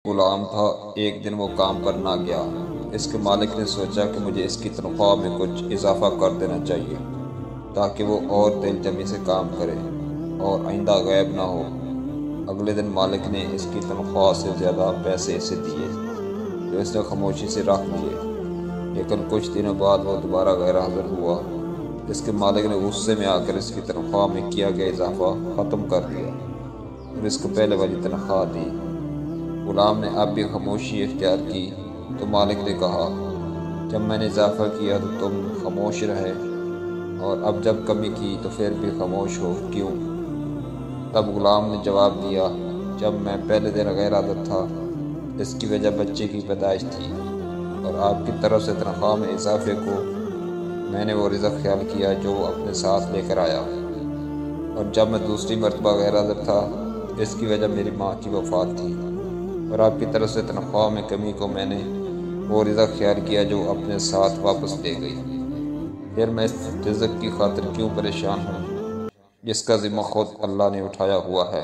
غلام تھا۔ ایک دن وہ کام پر نہ گیا۔ اس کے مالک نے سوچا کہ مجھے اس کی تنخواہ میں کچھ اضافہ کر دینا چاہیے تاکہ وہ اور دل جمی سے کام کرے اور آئندہ غائب نہ ہو۔ اگلے دن مالک نے اس کی تنخواہ سے زیادہ پیسے اسے دیے جو اس نے خاموشی سے رکھ لیے، لیکن کچھ دنوں بعد وہ دوبارہ غیر حاضر ہوا۔ اس کے مالک نے غصے میں آ کر اس کی تنخواہ میں کیا گیا اضافہ ختم کر دیا اور اس کو پہلے والی تنخواہ دی۔ غلام نے اب بھی خاموشی اختیار کی تو مالک نے کہا، جب میں نے اضافہ کیا تو تم خاموش رہے، اور اب جب کمی کی تو پھر بھی خاموش ہو، کیوں؟ تب غلام نے جواب دیا، جب میں پہلے دن غیر حاضر تھا اس کی وجہ بچے کی پیدائش تھی، اور آپ کی طرف سے تنخواہ میں اضافے کو میں نے وہ رزق خیال کیا جو وہ اپنے ساتھ لے کر آیا، اور جب میں دوسری مرتبہ غیر حاضر تھا اس کی وجہ میری ماں کی وفات تھی، اور آپ کی طرف سے تنخواہ میں کمی کو میں نے وہ رزق خیال کیا جو اپنے ساتھ واپس لے گئی۔ پھر میں اس رزق کی خاطر کیوں پریشان ہوں جس کا ذمہ خود اللہ نے اٹھایا ہوا ہے؟